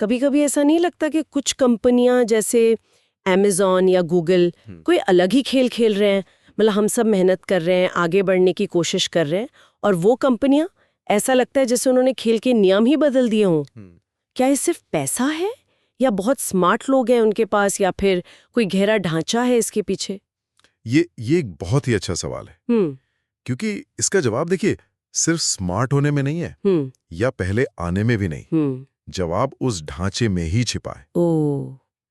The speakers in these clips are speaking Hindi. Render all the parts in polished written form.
कभी कभी ऐसा नहीं लगता कि कुछ कंपनियां जैसे Amazon या गूगल कोई अलग ही खेल खेल रहे हैं? मतलब हम सब मेहनत कर रहे हैं, आगे बढ़ने की कोशिश कर रहे हैं, और वो कंपनियां, ऐसा लगता है जैसे उन्होंने खेल के नियम ही बदल दिए हों। क्या ये सिर्फ पैसा है, या बहुत स्मार्ट लोग हैं उनके पास, या फिर कोई गहरा ढांचा है इसके पीछे? ये एक बहुत ही अच्छा सवाल है, क्योंकि इसका जवाब देखिए सिर्फ स्मार्ट होने में नहीं है या पहले आने में भी नहीं। जवाब उस ढांचे में ही छिपा है।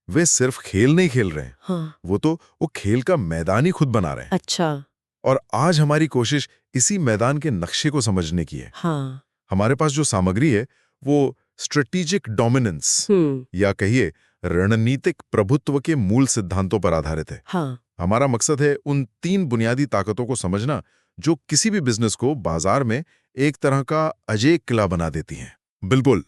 वे सिर्फ खेल नहीं खेल रहे हैं। हाँ। वो खेल का मैदान ही खुद बना रहे हैं। अच्छा। और आज हमारी कोशिश इसी मैदान के नक्शे को समझने की है। हाँ। हमारे पास जो सामग्री है वो स्ट्रेटेजिक डोमिनेंस या कहिए रणनीतिक प्रभुत्व के मूल सिद्धांतों पर आधारित है। हाँ। हमारा मकसद है उन 3 बुनियादी ताकतों को समझना जो किसी भी बिजनेस को बाजार में एक तरह का अजय किला बना देती हैं। बिल्कुल,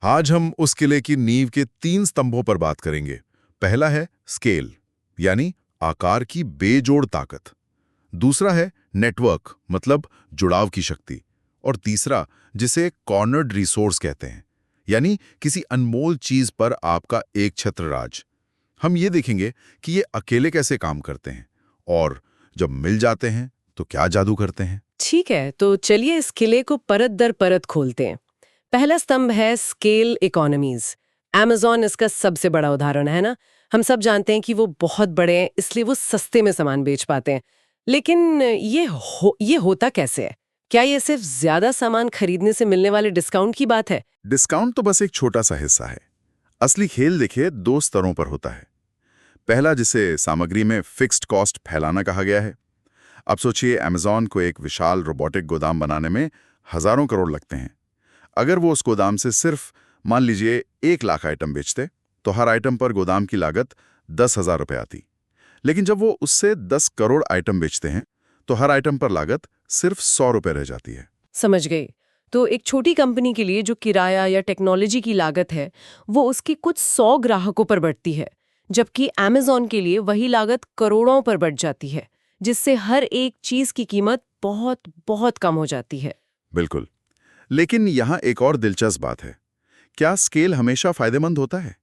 आज हम उस किले की नींव के 3 स्तंभों पर बात करेंगे। पहला है स्केल, यानी आकार की बेजोड़ ताकत। दूसरा है नेटवर्क, मतलब जुड़ाव की शक्ति। और तीसरा, जिसे कॉर्नर्ड रिसोर्स कहते हैं, यानी किसी अनमोल चीज पर आपका एक छत्र राज। हम ये देखेंगे कि ये अकेले कैसे काम करते हैं और जब मिल जाते हैं तो क्या जादू करते हैं। ठीक है, तो चलिए इस किले को परत दर परत खोलते हैं। पहला स्तंभ है स्केल इकोनॉमीज। Amazon इसका सबसे बड़ा उदाहरण है ना। हम सब जानते हैं कि वो बहुत बड़े हैं, इसलिए वो सस्ते में सामान बेच पाते हैं। लेकिन ये होता कैसे है? क्या ये सिर्फ ज्यादा सामान खरीदने से मिलने वाले डिस्काउंट की बात है? डिस्काउंट तो बस एक छोटा सा हिस्सा है। असली खेल देखिए 2 स्तरों पर होता है। पहला, जिसे सामग्री में फिक्स्ड कॉस्ट फैलाना कहा गया है। अब सोचिए, Amazon को एक विशाल रोबोटिक गोदाम बनाने में हजारों करोड़ लगते हैं। अगर वो उस गोदाम से सिर्फ मान लीजिए 1 लाख आइटम बेचते, तो हर आइटम पर गोदाम की लागत 10,000 रुपए आती। लेकिन जब वो उससे 10 करोड़ आइटम बेचते हैं, तो हर आइटम पर लागत सिर्फ 100 रुपए रह जाती है। समझ गई। तो एक छोटी कंपनी के लिए जो किराया या टेक्नोलॉजी की लागत है, वो उसकी कुछ 100 ग्राहकों पर बढ़ती है, जबकि Amazon के लिए वही लागत करोड़ों पर बढ़ जाती है, जिससे हर एक चीज की कीमत बहुत बहुत कम हो जाती है। बिल्कुल। लेकिन यहाँ एक और दिलचस्प बात है। क्या स्केल हमेशा फायदेमंद होता है?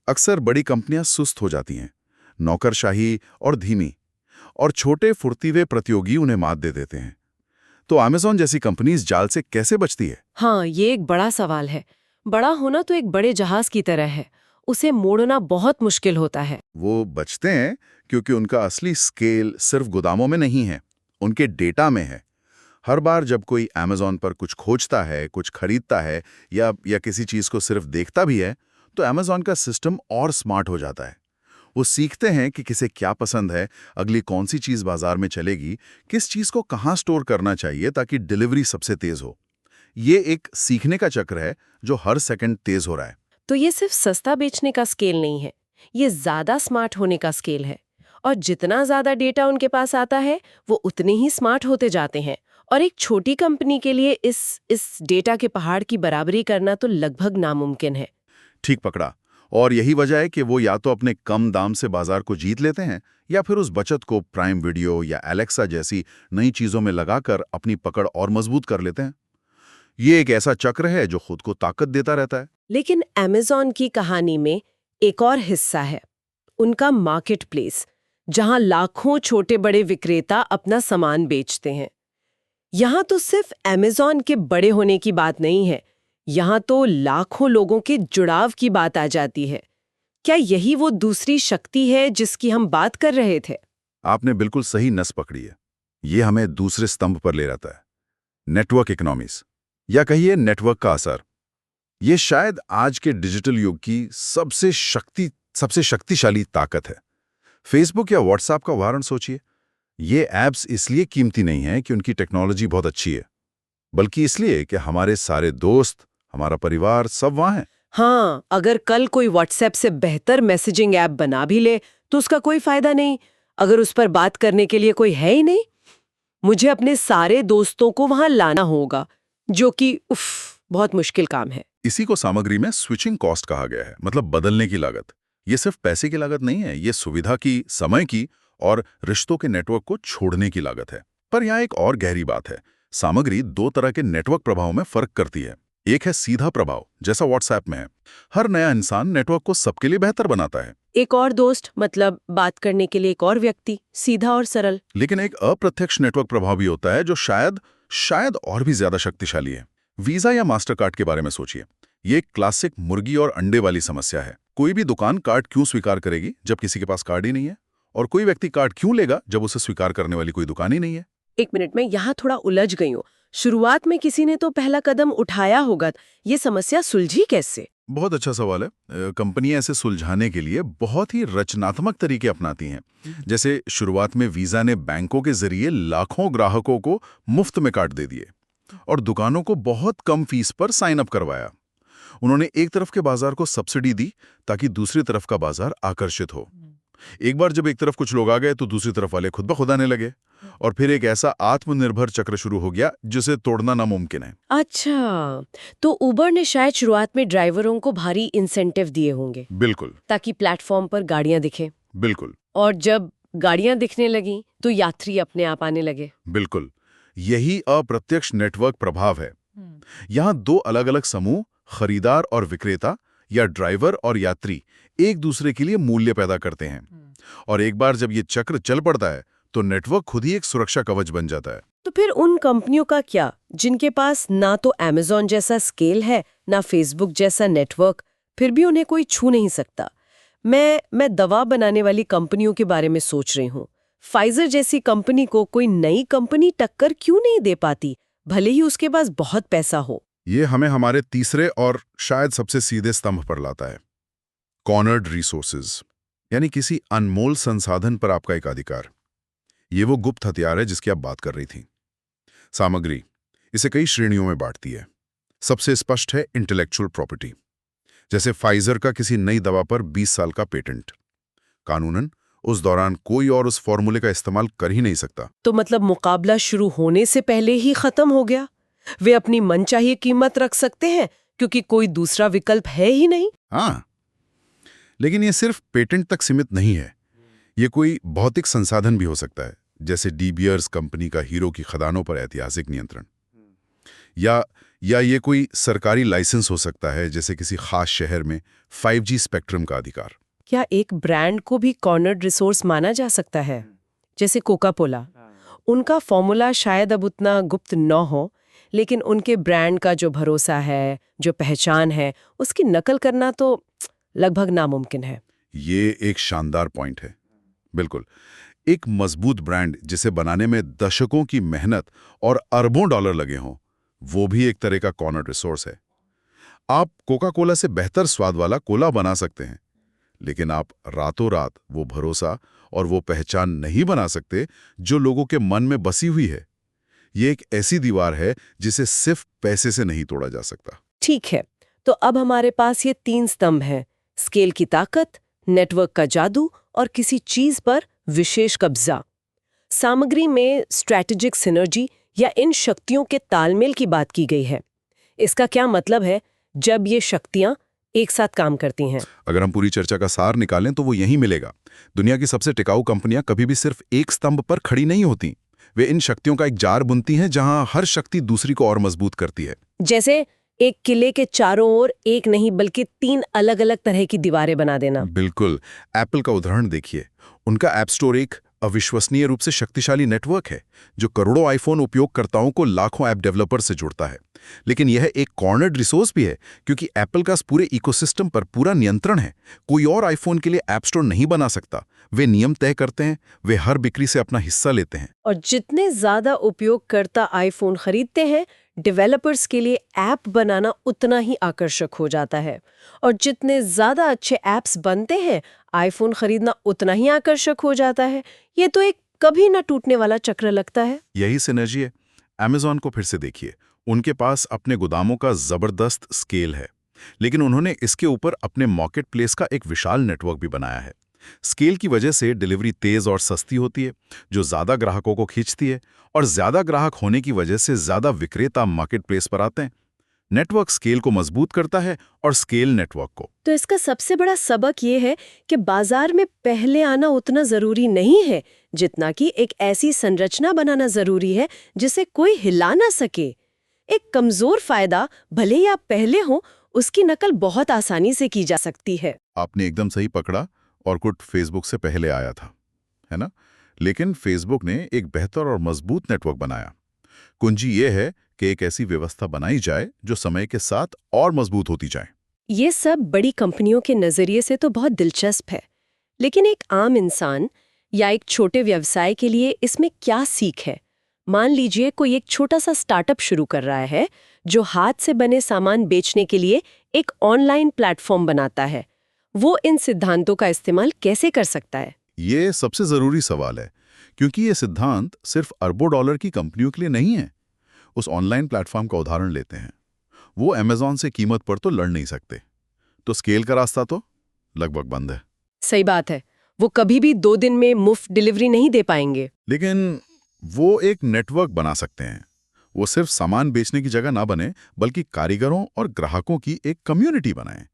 अक्सर बड़ी कंपनियां सुस्त हो जाती हैं, नौकरशाही और धीमी, और छोटे फुर्तीले प्रतियोगी उन्हें मात दे देते हैं। तो Amazon जैसी कंपनी इस जाल से कैसे बचती है? हाँ, ये एक बड़ा सवाल है। बड़ा होना तो एक बड़े जहाज की तरह है, उसे मोड़ना बहुत मुश्किल होता है। वो बचते हैं क्योंकि उनका असली स्केल सिर्फ गोदामों में नहीं है, उनके डेटा में है। हर बार जब कोई Amazon पर कुछ खोजता है, कुछ खरीदता है या किसी चीज को सिर्फ देखता भी है, तो Amazon का सिस्टम और स्मार्ट हो जाता है। वो सीखते हैं कि किसे क्या पसंद है, अगली कौन सी चीज बाजार में चलेगी, किस चीज को कहाँ स्टोर करना चाहिए ताकि डिलीवरी सबसे तेज हो। ये एक सीखने का चक्र है जो हर सेकंड तेज हो रहा है। तो ये सिर्फ सस्ता बेचने का स्केल नहीं है, ये ज्यादा स्मार्ट होने का स्केल है। और जितना ज्यादा डेटा उनके पास आता है, वो उतने ही स्मार्ट होते जाते हैं। और एक छोटी कंपनी के लिए इस डेटा के पहाड़ की बराबरी करना तो लगभग नामुमकिन है। ठीक पकड़ा। और यही वजह है कि वो या तो अपने कम दाम से बाजार को जीत लेते हैं, या फिर उस बचत को प्राइम वीडियो या एलेक्सा जैसी नई चीजों में लगाकर अपनी पकड़ और मजबूत कर लेते हैं। ये एक ऐसा चक्र है जो खुद को ताकत देता रहता है। लेकिन Amazon की कहानी में एक और हिस्सा है, उनका मार्केट प्लेस, जहां लाखों छोटे बड़े विक्रेता अपना सामान बेचते हैं। यहाँ तो सिर्फ Amazon के बड़े होने की बात नहीं है, यहाँ तो लाखों लोगों के जुड़ाव की बात आ जाती है। क्या यही वो दूसरी शक्ति है जिसकी हम बात कर रहे थे? आपने बिल्कुल सही नस पकड़ी है। ये हमें दूसरे स्तंभ पर ले जाता है, नेटवर्क इकोनॉमीज, या कहिए नेटवर्क का असर। ये शायद आज के डिजिटल युग की सबसे शक्तिशाली ताकत है। फेसबुक या व्हाट्सएप का उदाहरण सोचिए। ये ऐप्स इसलिए कीमती नहीं है कि उनकी टेक्नोलॉजी बहुत अच्छी है, बल्कि इसलिए कि हमारे सारे दोस्त, हमारा परिवार सब वहां है। हाँ, अगर कल कोई व्हाट्सएप से बेहतर मैसेजिंग ऐप बना भी ले, तो उसका कोई फायदा नहीं, अगर उस पर बात करने के लिए कोई है ही नहीं। मुझे अपने सारे दोस्तों को वहां लाना होगा, जो कि बहुत मुश्किल काम है। इसी को सामग्री में स्विचिंग कॉस्ट कहा गया है, मतलब बदलने की लागत। ये सिर्फ पैसे की लागत नहीं है, ये सुविधा की, समय की और रिश्तों के नेटवर्क को छोड़ने की लागत है। पर यहाँ एक और गहरी बात है। सामग्री 2 तरह के नेटवर्क प्रभावों में फर्क करती है। एक है सीधा प्रभाव, जैसा व्हाट्सएप में है। हर नया इंसान नेटवर्क को सबके लिए बेहतर बनाता है। एक और दोस्त, मतलब बात करने के लिए एक और व्यक्ति, सीधा और सरल। लेकिन एक अप्रत्यक्ष नेटवर्क प्रभाव भी होता है जो शायद और भी ज्यादा शक्तिशाली है। वीजा या मास्टर कार्ड के बारे में सोचिए। ये एक क्लासिक मुर्गी और अंडे वाली समस्या है। कोई भी दुकान कार्ड क्यों स्वीकार करेगी जब किसी के पास कार्ड ही नहीं है? और कोई व्यक्ति कार्ड क्यों लेगा जब उसे स्वीकार करने वाली कोई दुकान ही नहीं है? एक मिनट में यहाँ थोड़ा उलझ गई हूँ। शुरुआत में किसी ने तो पहला कदम उठाया होगा, ये समस्या सुलझी कैसे? बहुत अच्छा सवाल है। कंपनियां ऐसे सुलझाने के लिए बहुत ही रचनात्मक तरीके अपनाती हैं। जैसे शुरुआत में वीजा ने बैंकों के जरिए लाखों ग्राहकों को मुफ्त में कार्ड दे दिए और दुकानों को बहुत कम फीस पर साइन अप करवाया। उन्होंने एक तरफ के बाजार को सब्सिडी दी ताकि दूसरी तरफ का बाजार आकर्षित हो। एक बार जब एक तरफ कुछ लोग आ गए तो दूसरी तरफ वाले खुद ब खुद आने लगे और फिर एक ऐसा आत्मनिर्भर चक्र शुरू हो गया जिसे तोड़ना नामुमकिन है। अच्छा, तो उबर ने शायद शुरुआत में ड्राइवरों को भारी इंसेंटिव दिए होंगे। बिल्कुल ताकि प्लेटफॉर्म पर गाड़ियां दिखें। बिल्कुल और जब गाड़ियां दिखने लगी तो यात्री अपने आप आने लगे। बिल्कुल, यही अप्रत्यक्ष नेटवर्क प्रभाव है। यहाँ दो अलग अलग समूह, खरीदार और विक्रेता या ड्राइवर और यात्री, एक दूसरे के लिए मूल्य पैदा करते हैं। और एक बार जब ये चक्र चल पड़ता है तो नेटवर्क खुद ही एक सुरक्षा कवच बन जाता है। तो फिर उन कंपनियों का क्या, जिनके पास ना तो अमेज़न जैसा स्केल है ना फेसबुक जैसा नेटवर्क, फिर भी उन्हें कोई छू नहीं सकता? मैं दवा बनाने वाली कंपनियों के बारे में सोच रही हूँ। फाइजर जैसी कंपनी को कोई नई कंपनी टक्कर क्यों नहीं दे पाती, भले ही उसके पास बहुत पैसा हो? ये हमें हमारे तीसरे और शायद सबसे सीधे स्तंभ पर लाता है, कॉर्नर्ड रिसोर्सेज, यानी किसी अनमोल संसाधन पर आपका एक अधिकार। ये वो गुप्त हथियार है जिसकी आप बात कर रही थी। सामग्री इसे कई श्रेणियों में बांटती है। सबसे स्पष्ट है इंटेलेक्चुअल प्रॉपर्टी, जैसे फाइजर का किसी नई दवा पर 20 साल का पेटेंट। कानूनन उस दौरान कोई और उस फॉर्मूले का इस्तेमाल कर ही नहीं सकता। तो मतलब मुकाबला शुरू होने से पहले ही खत्म हो गया। वे अपनी मनचाही कीमत रख सकते हैं क्योंकि कोई दूसरा विकल्प है ही नहीं। हाँ, लेकिन ये सिर्फ पेटेंट तक सीमित नहीं है। ये कोई भौतिक संसाधन भी हो सकता है, जैसे डी बियर्स कंपनी का हीरो की खदानों पर ऐतिहासिक नियंत्रण, या ये कोई सरकारी लाइसेंस हो सकता है, जैसे किसी खास शहर में 5G स्पेक्ट्रम का अधिकार। क्या एक ब्रांड को भी कॉर्नर्ड रिसोर्स माना जा सकता है? जैसे कोका कोला, उनका फॉर्मूला शायद अब उतना गुप्त न हो, लेकिन उनके ब्रांड का जो भरोसा है, जो पहचान है, उसकी नकल करना तो लगभग नामुमकिन है। ये एक शानदार पॉइंट है। बिल्कुल, एक मजबूत ब्रांड जिसे बनाने में दशकों की मेहनत और अरबों डॉलर लगे हों, वो भी एक तरह का कॉर्नर्ड रिसोर्स है। आप कोका कोला से बेहतर स्वाद वाला कोला बना सकते हैं, लेकिन आप रातों रात वो भरोसा और वो पहचान नहीं बना सकते जो लोगों के मन में बसी हुई है। ये एक ऐसी दीवार है जिसे सिर्फ पैसे से नहीं तोड़ा जा सकता। ठीक है, तो अब हमारे पास ये 3 स्तंभ हैं: स्केल की ताकत, नेटवर्क का जादू और किसी चीज पर विशेष कब्जा। सामग्री में स्ट्रैटेजिक सिनर्जी या इन शक्तियों के तालमेल की बात की गई है। इसका क्या मतलब है जब ये शक्तियां एक साथ काम करती हैं? अगर हम पूरी चर्चा का सार निकालें तो वो यही मिलेगा। दुनिया की सबसे टिकाऊ कंपनियां कभी भी सिर्फ एक स्तंभ पर खड़ी नहीं होती। वे इन शक्तियों का एक जाल बुनती हैं जहां हर शक्ति दूसरी को और मजबूत करती है। जैसे एक किले के चारों ओर एक नहीं बल्कि 3 अलग-अलग तरह की दीवारें बना देना। बिल्कुल, एप्पल का उदाहरण देखिए। उनका ऐप स्टोर एक अविश्वसनीय रूप से शक्तिशाली नेटवर्क है जो करोड़ों आईफोन उपयोगकर्ताओं को लाखों ऐप डेवलपर से जुड़ता है। लेकिन यह एक कॉर्नर्ड रिसोर्स भी है क्योंकि एप्पल का पूरे इकोसिस्टम पर पूरा नियंत्रण है। कोई और आईफोन के लिए ऐप स्टोर नहीं बना सकता। वे नियम तय करते हैं, वे हर बिक्री से अपना हिस्सा लेते हैं। और जितने ज्यादा उपयोगकर्ता आईफोन खरीदते हैं, डेवलपर्स के लिए ऐप बनाना उतना ही आकर्षक हो जाता है। और जितने ज्यादा अच्छे ऐप्स बनते हैं, आईफोन खरीदना उतना ही आकर्षक हो जाता है। ये तो एक कभी न टूटने वाला चक्र लगता है। यही सिनर्जी है। अमेज़न को फिर से देखिए। उनके पास अपने गोदामों का जबरदस्त स्केल है, लेकिन उन्होंने इसके ऊपर अपने मार्केट प्लेस का एक विशाल नेटवर्क भी बनाया है। स्केल की वजह से डिलीवरी तेज और सस्ती होती है, जो ज्यादा ग्राहकों को खींचती है, और ज्यादा ग्राहक होने की वजह से ज्यादा विक्रेता मार्केट प्लेस पर आते हैं। नेटवर्क स्केल को मजबूत करता है और स्केल नेटवर्क को। तो इसका सबसे बड़ा सबक ये है कि बाजार में पहले आना उतना जरूरी नहीं है जितना कि एक ऐसी संरचना बनाना जरूरी है जिसे कोई हिला ना सके। एक कमजोर फायदा भले ही आप पहले हो, उसकी नकल बहुत आसानी से की जा सकती है। आपने एकदम सही पकड़ा। ऑर्कुट फेसबुक से पहले आया था, है ना? लेकिन फेसबुक ने एक बेहतर और मजबूत नेटवर्क बनाया। कुंजी ये है कि एक ऐसी व्यवस्था बनाई जाए जो समय के साथ और मजबूत होती जाए। ये सब बड़ी कंपनियों के नजरिए से तो बहुत दिलचस्प है, लेकिन एक आम इंसान या एक छोटे व्यवसाय के लिए इसमें क्या सीख है? मान लीजिए कोई एक छोटा सा स्टार्टअप शुरू कर रहा है जो हाथ से बने सामान बेचने के लिए एक ऑनलाइन प्लेटफॉर्म बनाता है। वो इन सिद्धांतों का इस्तेमाल कैसे कर सकता है? ये सबसे जरूरी सवाल है, क्योंकि ये सिद्धांत सिर्फ अरबों डॉलर की कंपनियों के लिए नहीं है। उस ऑनलाइन प्लेटफॉर्म का उदाहरण लेते हैं। वो अमेज़न से कीमत पर तो लड़ नहीं सकते, तो स्केल का रास्ता तो लगभग बंद है। सही बात है, वो कभी भी 2 दिन में मुफ्त डिलीवरी नहीं दे पाएंगे। लेकिन वो एक नेटवर्क बना सकते हैं। वो सिर्फ सामान बेचने की जगह ना बने, बल्कि कारीगरों और ग्राहकों की एक कम्युनिटी बनाएं।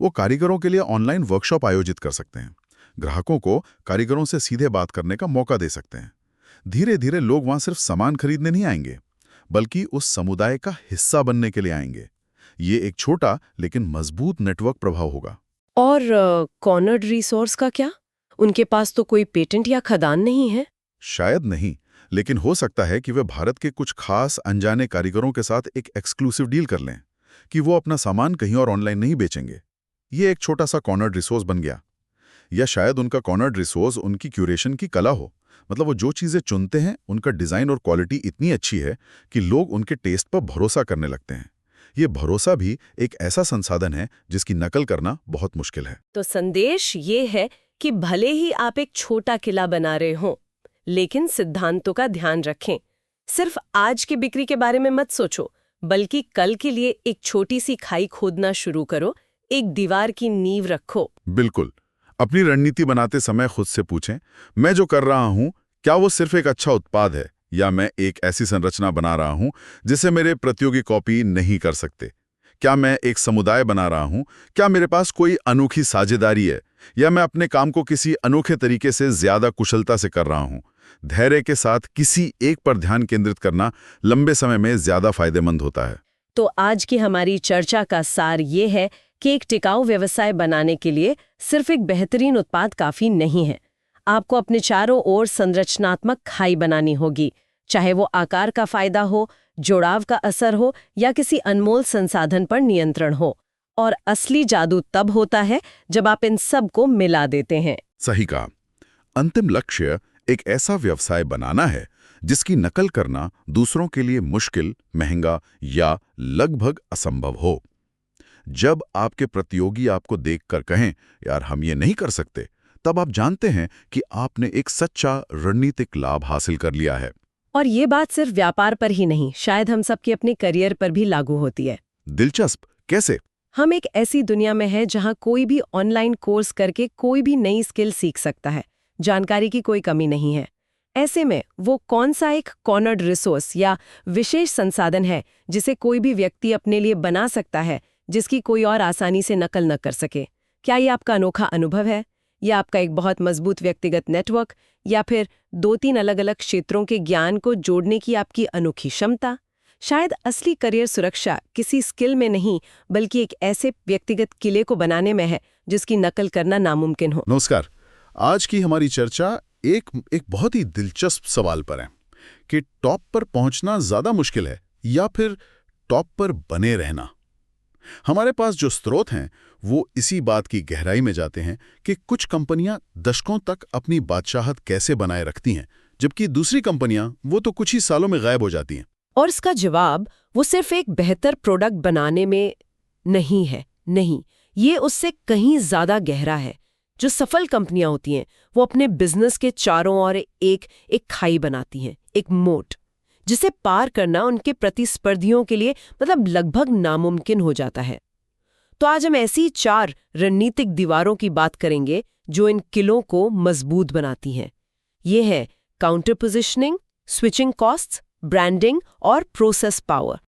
वो कारीगरों के लिए ऑनलाइन वर्कशॉप आयोजित कर सकते हैं, ग्राहकों को कारीगरों से सीधे बात करने का मौका दे सकते हैं। धीरे धीरे लोग वहां सिर्फ सामान खरीदने नहीं आएंगे, बल्कि उस समुदाय का हिस्सा बनने के लिए आएंगे। ये एक छोटा लेकिन मजबूत नेटवर्क प्रभाव होगा। और कॉर्नर्ड रिसोर्स का क्या? उनके पास तो कोई पेटेंट या खदान नहीं है। शायद नहीं, लेकिन हो सकता है कि वे भारत के कुछ खास अनजाने कारीगरों के साथ एक एक्सक्लूसिव डील कर लें कि वो अपना सामान कहीं और ऑनलाइन नहीं बेचेंगे। ये एक छोटा सा कॉर्नर्ड रिसोर्स बन गया। या शायद उनका कॉर्नर्ड रिसोर्स उनकी क्यूरेशन की कला हो। मतलब वो जो चीजें चुनते हैं उनका डिजाइन और क्वालिटी इतनी अच्छी है कि लोग उनके टेस्ट पर भरोसा करने लगते हैं। ये भरोसा भी एक ऐसा संसाधन है जिसकी नकल करना बहुत मुश्किल है। तो संदेश ये है कि भले ही आप एक छोटा किला बना रहे हों, लेकिन सिद्धांतों का ध्यान रखें। सिर्फ आज की बिक्री के बारे में मत सोचो, बल्कि कल के लिए एक छोटी सी खाई खोदना शुरू करो, एक दीवार की नींव रखो। बिल्कुल। अपनी रणनीति बनाते समय खुद से पूछें, मैं जो कर रहा हूं क्या वो सिर्फ एक अच्छा उत्पाद है, या मैं एक ऐसी संरचना बना रहा हूं जिसे मेरे प्रतियोगी कॉपी नहीं कर सकते? क्या मैं एक समुदाय बना रहा हूं? क्या मेरे पास कोई अनोखी साझेदारी है, या मैं अपने काम को किसी अनोखे तरीके से ज्यादा कुशलता से कर रहा हूं? धैर्य के साथ किसी एक पर ध्यान केंद्रित करना लंबे समय में ज्यादा फायदेमंद होता है। तो आज की हमारी चर्चा का सार ये है कि एक टिकाऊ व्यवसाय बनाने के लिए सिर्फ एक बेहतरीन उत्पाद काफी नहीं है। आपको अपने चारों ओर संरचनात्मक खाई बनानी होगी, चाहे वो आकार का फायदा हो, जुड़ाव का असर हो, या किसी अनमोल संसाधन पर नियंत्रण हो। और असली जादू तब होता है जब आप इन सब को मिला देते हैं। सही कहा। अंतिम लक्ष्य एक ऐसा व्यवसाय बनाना है जिसकी नकल करना दूसरों के लिए मुश्किल, महंगा या लगभग असंभव हो। जब आपके प्रतियोगी आपको देखकर कहें, यार हम ये नहीं कर सकते, तब आप जानते हैं कि आपने एक सच्चा रणनीतिक लाभ हासिल कर लिया है। और ये बात सिर्फ व्यापार पर ही नहीं, शायद हम सबके अपने करियर पर भी लागू होती है। दिलचस्प, कैसे? हम एक ऐसी दुनिया में हैं जहां कोई भी ऑनलाइन कोर्स करके कोई भी नई स्किल सीख सकता है। जानकारी की कोई कमी नहीं है। ऐसे में वो कौन सा एक कॉर्नर्ड रिसोर्स या विशेष संसाधन है जिसे कोई भी व्यक्ति अपने लिए बना सकता है, जिसकी कोई और आसानी से नकल न कर सके? क्या ये आपका अनोखा अनुभव है, या आपका एक बहुत मजबूत व्यक्तिगत नेटवर्क, या फिर 2-3 अलग-अलग क्षेत्रों के ज्ञान को जोड़ने की आपकी अनोखी क्षमता? शायद असली करियर सुरक्षा किसी स्किल में नहीं, बल्कि एक ऐसे व्यक्तिगत किले को बनाने में है जिसकी नकल करना नामुमकिन हो। नमस्कार। आज की हमारी चर्चा एक बहुत ही दिलचस्प सवाल पर है कि टॉप पर पहुंचना ज्यादा मुश्किल है या फिर टॉप पर बने रहना। हमारे पास जो स्रोत हैं वो इसी बात की गहराई में जाते हैं कि कुछ कंपनियां दशकों तक अपनी बादशाहत कैसे बनाए रखती हैं, जबकि दूसरी कंपनियां वो तो कुछ ही सालों में गायब हो जाती हैं। और इसका जवाब वो सिर्फ एक बेहतर प्रोडक्ट बनाने में नहीं है। नहीं, ये उससे कहीं ज्यादा गहरा है। जो सफल कंपनियां होती हैं वो अपने बिजनेस के चारों ओर एक खाई बनाती हैं, एक मोट, जिसे पार करना उनके प्रतिस्पर्धियों के लिए लगभग नामुमकिन हो जाता है। तो आज हम ऐसी 4 रणनीतिक दीवारों की बात करेंगे जो इन किलों को मजबूत बनाती हैं। ये है counter positioning, switching costs, branding और प्रोसेस पावर।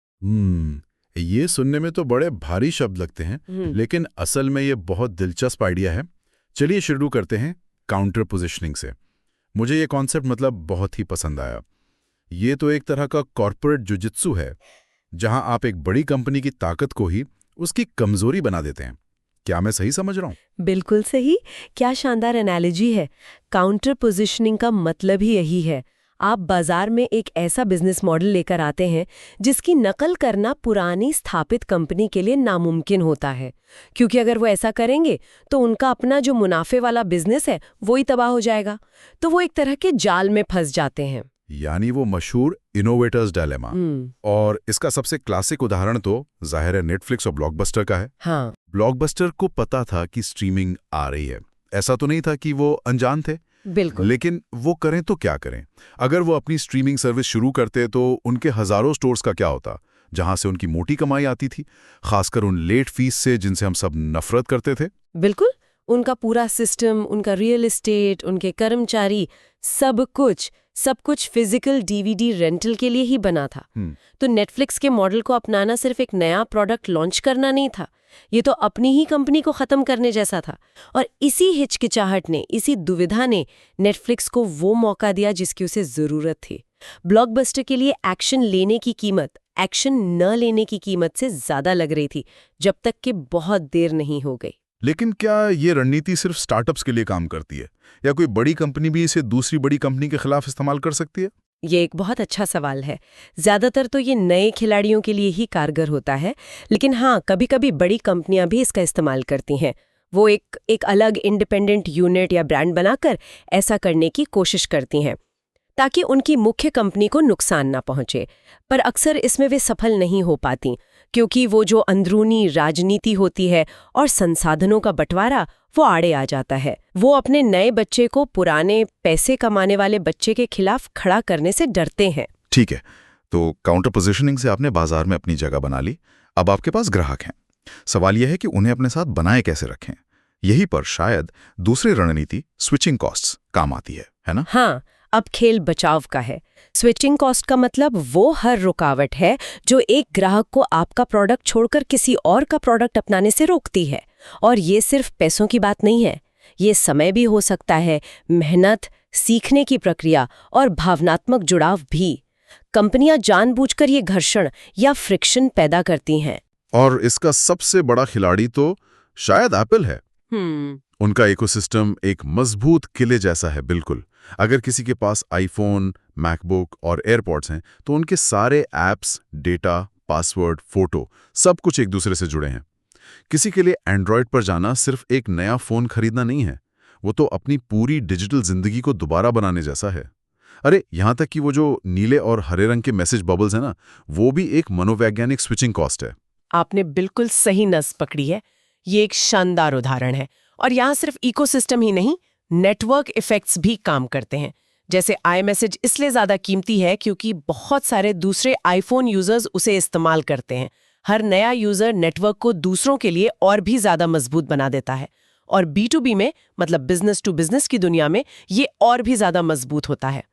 ये सुनने में तो बड़े भारी शब्द लगते हैं, लेकिन असल में ये बहुत दिलचस्प आइडिया है। चलिए शुरू करते हैं काउंटर पोजिशनिंग से। मुझे ये कॉन्सेप्ट बहुत ही पसंद आया। ये तो एक तरह का कॉर्पोरेट जुजित्सु है। जहां आप एक बड़ी कंपनी की ताकत को ही उसकी कमजोरी बना देते हैं। क्या मैं सही समझ रहा हूं? बिल्कुल सही। क्या शानदार एनालॉजी है। काउंटर पोजीशनिंग का मतलब ही यही है। आप बाजार में एक ऐसा बिजनेस मॉडल लेकर आते हैं जिसकी नकल करना पुरानी स्थापित कंपनी के लिए नामुमकिन होता है, क्योंकि अगर वो ऐसा करेंगे तो उनका अपना जो मुनाफे वाला बिजनेस है वो ही तबाह हो जाएगा। तो वो एक तरह के जाल में फंस जाते हैं। यानी वो मशहूर इनोवेटर्स डायलेमा। और इसका सबसे क्लासिक उदाहरण तो जाहिर है नेटफ्लिक्स और ब्लॉकबस्टर का है। हाँ, ब्लॉकबस्टर को पता था कि स्ट्रीमिंग आ रही है, ऐसा तो नहीं था कि वो अनजान थे। बिल्कुल। लेकिन वो करें तो क्या करें? अगर वो अपनी स्ट्रीमिंग सर्विस शुरू करते तो उनके हजारों स्टोर्स का क्या होता, जहां से उनकी मोटी कमाई आती थी, खासकर उन लेट फीस से जिनसे हम सब नफरत करते थे। बिल्कुल। उनका पूरा सिस्टम, उनका रियल एस्टेट, उनके कर्मचारी, सब कुछ फिजिकल डीवीडी रेंटल के लिए ही बना था। तो नेटफ्लिक्स के मॉडल को अपनाना सिर्फ एक नया प्रोडक्ट लॉन्च करना नहीं था, ये तो अपनी ही कंपनी को खत्म करने जैसा था। और इसी हिचकिचाहट ने, इसी दुविधा ने नेटफ्लिक्स को वो मौका दिया जिसकी उसे जरूरत थी। ब्लॉकबस्टर के लिए एक्शन लेने की कीमत एक्शन न लेने की कीमत से ज्यादा लग रही थी, जब तक कि बहुत देर नहीं हो गई। लेकिन क्या ये रणनीति सिर्फ स्टार्टअप्स के लिए काम करती है, या कोई बड़ी कंपनी भी इसे दूसरी बड़ी कंपनी के खिलाफ इस्तेमाल कर सकती है? ये एक बहुत अच्छा सवाल है। ज्यादातर तो ये नए खिलाड़ियों के लिए ही कारगर होता है, लेकिन हाँ, कभी-कभी बड़ी कंपनियां भी इसका इस्तेमाल करती हैं। वो एक अलग इंडिपेंडेंट यूनिट या ब्रांड बनाकर ऐसा करने की कोशिश करती हैं, ताकि उनकी मुख्य कंपनी को नुकसान ना पहुंचे। पर अक्सर इसमें वे सफल नहीं हो पाती, क्योंकि वो जो अंदरूनी राजनीति होती है और संसाधनों का बंटवारा, वो आड़े आ जाता है। वो अपने नए बच्चे को पुराने पैसे कमाने वाले बच्चे के खिलाफ खड़ा करने से डरते हैं। ठीक है, तो काउंटर पोजीशनिंग से आपने बाजार में अपनी जगह बना ली। अब आपके पास ग्राहक हैं। सवाल यह है कि उन्हें अपने साथ बनाए कैसे रखें। यही पर शायद दूसरी रणनीति स्विचिंग कॉस्ट्स काम आती है ना? हाँ, अब खेल बचाव का है। स्विचिंग कॉस्ट का मतलब वो हर रुकावट है जो एक ग्राहक को आपका प्रोडक्ट छोड़कर किसी और का प्रोडक्ट अपनाने से रोकती है। और ये सिर्फ पैसों की बात नहीं है, ये समय भी हो सकता है, मेहनत, सीखने की प्रक्रिया और भावनात्मक जुड़ाव भी। कंपनियां जानबूझकर ये घर्षण या फ्रिक्शन पैदा करती हैं। और इसका सबसे बड़ा खिलाड़ी तो शायद एप्पल है। उनका इकोसिस्टम एक मजबूत किले जैसा है। बिल्कुल, अगर किसी के पास आईफोन, मैकबुक और एयरपॉड्स हैं तो उनके सारे ऐप्स, डेटा, पासवर्ड, फोटो सब कुछ एक दूसरे से जुड़े हैं। किसी के लिए एंड्रॉयड पर जाना सिर्फ एक नया फोन खरीदना नहीं है, वो तो अपनी पूरी डिजिटल जिंदगी को दोबारा बनाने जैसा है। अरे यहां तक कि वो जो नीले और हरे रंग के मैसेज बबल्स हैं ना, वो भी एक मनोवैज्ञानिक स्विचिंग कॉस्ट है। आपने बिल्कुल सही नस पकड़ी है। ये एक शानदार उदाहरण है। और यहाँ सिर्फ इकोसिस्टम ही नहीं, नेटवर्क इफेक्ट्स भी काम करते हैं। जैसे iMessage इसलिए ज़्यादा कीमती है क्योंकि बहुत सारे दूसरे आईफोन यूजर्स उसे इस्तेमाल करते हैं। हर नया यूजर नेटवर्क को दूसरों के लिए और भी ज़्यादा मजबूत बना देता है। और B2B में, मतलब बिजनेस टू बिजनेस की दुनिया में, ये और भी ज़्यादा मजबूत होता है।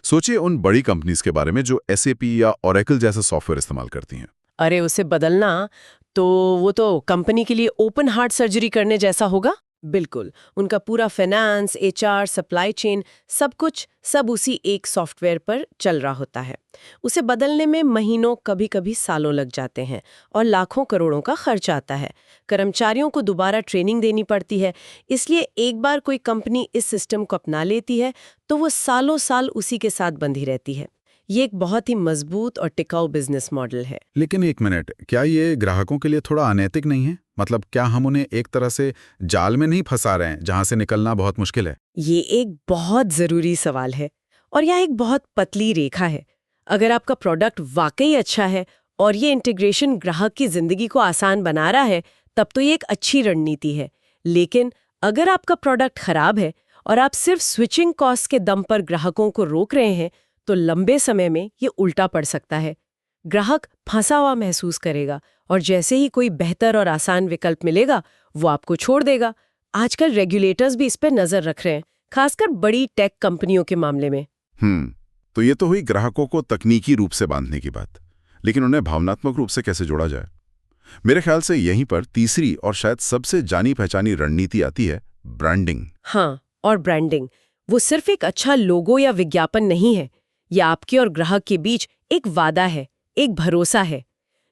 सोचिए उन बड़ी कंपनीज के बारे में जो SAP या Oracle जैसा सॉफ्टवेयर इस्तेमाल करती हैं। अरे उसे बदलना तो वो तो कंपनी के लिए ओपन हार्ट सर्जरी करने जैसा होगा। बिल्कुल, उनका पूरा फाइनेंस, HR, सप्लाई चेन, सब उसी एक सॉफ्टवेयर पर चल रहा होता है। उसे बदलने में महीनों, कभी-कभी सालों लग जाते हैं और लाखों करोड़ों का खर्च आता है। कर्मचारियों को दोबारा ट्रेनिंग देनी पड़ती है। इसलिए एक बार कोई कंपनी इस सिस्टम को अपना लेती है तो वो सालों साल उसी के साथ बंधी रहती है। ये एक बहुत ही मजबूत और टिकाऊ बिजनेस मॉडल है। लेकिन एक मिनट, क्या ये ग्राहकों के लिए थोड़ा अनैतिक नहीं है? मतलब क्या हम उन्हें एक तरह से जाल में नहीं फंसा रहे हैं जहां से निकलना बहुत मुश्किल है? ये एक बहुत जरूरी सवाल है और यह एक बहुत पतली रेखा है। अगर आपका प्रोडक्ट वाकई अच्छा है और ये इंटीग्रेशन ग्राहक की जिंदगी को आसान बना रहा है, तब तो ये एक अच्छी रणनीति है। लेकिन अगर आपका प्रोडक्ट खराब है और आप सिर्फ स्विचिंग कॉस्ट के दम पर ग्राहकों को रोक रहे हैं, तो लंबे समय में ये उल्टा पड़ सकता है। ग्राहक फंसा हुआ महसूस करेगा और जैसे ही कोई बेहतर और आसान विकल्प मिलेगा, वो आपको छोड़ देगा। आजकल रेगुलेटर्स भी इस पर नजर रख रहे हैं, खासकर बड़ी टेक कंपनियों के मामले में। तो ये तो हुई ग्राहकों को तकनीकी रूप से बांधने की बात, लेकिन उन्हें भावनात्मक रूप से कैसे जोड़ा जाए? मेरे ख्याल से यहीं पर तीसरी और शायद सबसे जानी पहचानी रणनीति आती है, ब्रांडिंग। हाँ, और ब्रांडिंग वो सिर्फ एक अच्छा लोगो या विज्ञापन नहीं है। यह आपके और ग्राहक के बीच एक वादा है, एक भरोसा है।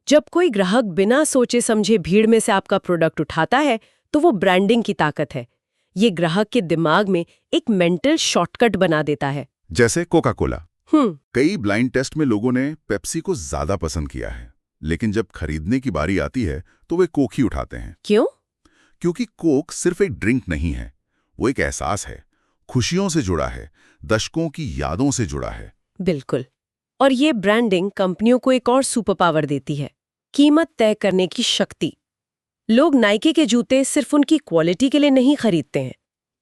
जब कोई ग्राहक बिना सोचे समझे भीड़ में से आपका प्रोडक्ट उठाता है तो वो ब्रांडिंग की ताकत है। ये ग्राहक के दिमाग में एक मेंटल शॉर्टकट बना देता है। जैसे कोका कोला। हम्म कई ब्लाइंड टेस्ट में लोगों ने पेप्सी को ज्यादा पसंद किया है, लेकिन जब खरीदने की बारी आती है तो वे कोक ही उठाते हैं। क्यों? क्योंकि कोक सिर्फ एक ड्रिंक नहीं है, वो एक एहसास है, खुशियों से जुड़ा है, दशकों की यादों से जुड़ा है। बिल्कुल। और ये ब्रांडिंग कंपनियों को एक और सुपर पावर देती है, कीमत तय करने की शक्ति। लोग नाइकी के जूते सिर्फ उनकी क्वालिटी के लिए नहीं खरीदते हैं,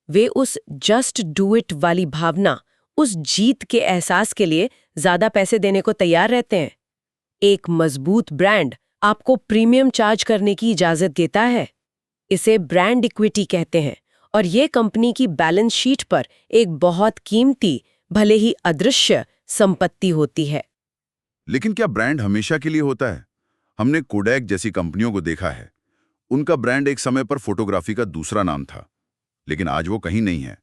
वे उस जस्ट डू इट वाली भावना, उस जीत के एहसास के लिए ज्यादा पैसे देने को तैयार रहते हैं। एक मजबूत ब्रांड आपको प्रीमियम चार्ज करने की इजाजत देता है। इसे ब्रांड इक्विटी कहते हैं और ये कंपनी की बैलेंस शीट पर एक बहुत कीमती, भले ही अदृश्य संपत्ति होती है। लेकिन क्या ब्रांड हमेशा के लिए होता है? हमने कोडैक जैसी कंपनियों को देखा है। उनका ब्रांड एक समय पर फोटोग्राफी का दूसरा नाम था, लेकिन आज वो कहीं नहीं है।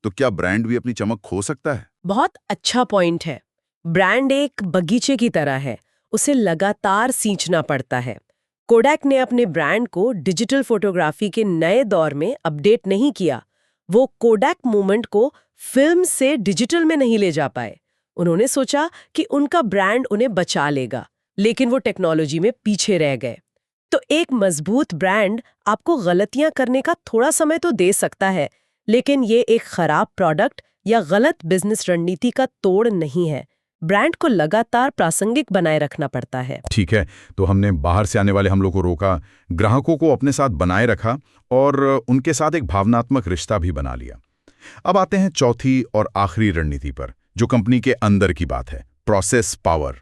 तो क्या ब्रांड भी अपनी चमक खो सकता है? बहुत अच्छा पॉइंट है। ब्रांड एक बगीचे की तरह है, उसे लगातार सींचना पड़ता है। कोडैक ने अपने ब्रांड को डिजिटल फोटोग्राफी के नए दौर में अपडेट नहीं किया। वो कोडैक मूवमेंट को फिल्म से डिजिटल में नहीं ले जा पाए। उन्होंने सोचा कि उनका ब्रांड उन्हें बचा लेगा, लेकिन वो टेक्नोलॉजी में पीछे रह गए। तो एक मजबूत ब्रांड आपको गलतियां करने का थोड़ा समय तो दे सकता है, लेकिन ये एक खराब प्रोडक्ट या गलत बिजनेस रणनीति का तोड़ नहीं है। ब्रांड को लगातार प्रासंगिक बनाए रखना पड़ता है। ठीक है, तो हमने बाहर से आने वाले हमलों को रोका, ग्राहकों को अपने साथ बनाए रखा और उनके साथ एक भावनात्मक रिश्ता भी बना लिया। अब आते हैं चौथी और आखिरी रणनीति पर, जो कंपनी के अंदर की बात है, प्रोसेस पावर।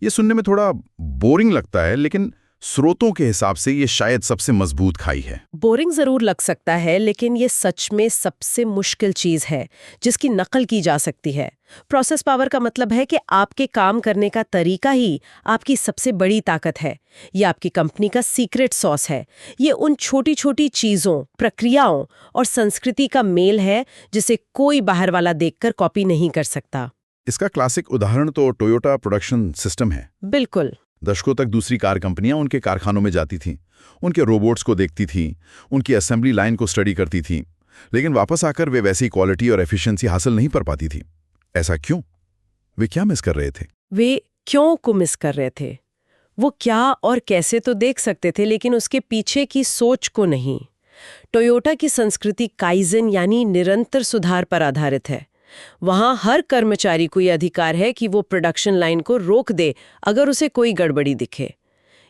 ये सुनने में थोड़ा बोरिंग लगता है, लेकिन स्रोतों के हिसाब से ये शायद सबसे मजबूत खाई है। बोरिंग जरूर लग सकता है, लेकिन ये सच में सबसे मुश्किल चीज है जिसकी नकल की जा सकती है। प्रोसेस पावर का मतलब है कि आपके काम करने का तरीका ही आपकी सबसे बड़ी ताकत है। ये आपकी कंपनी का सीक्रेट सॉस है। ये उन छोटी छोटी चीजों, प्रक्रियाओं और संस्कृति का मेल है जिसे कोई बाहर वाला देखकर कॉपी नहीं कर सकता। इसका क्लासिक उदाहरण तो टोयोटा प्रोडक्शन सिस्टम है। बिल्कुल। दशकों तक दूसरी कार कंपनियां उनके कारखानों में जाती थीं, उनके रोबोट्स को देखती थीं, उनकी असेंबली लाइन को स्टडी करती थीं, लेकिन वापस आकर वे वैसी क्वालिटी और एफिशिएंसी हासिल नहीं कर पाती थीं। ऐसा क्यों? वे क्या मिस कर रहे थे? वे क्यों को मिस कर रहे थे? वो क्या और कैसे तो देख सकते थे, लेकिन उसके पीछे की सोच को नहीं। टोयोटा की संस्कृति काइजन यानी निरंतर सुधार पर आधारित है। वहां हर कर्मचारी को यह अधिकार है कि वो प्रोडक्शन लाइन को रोक दे अगर उसे कोई गड़बड़ी दिखे।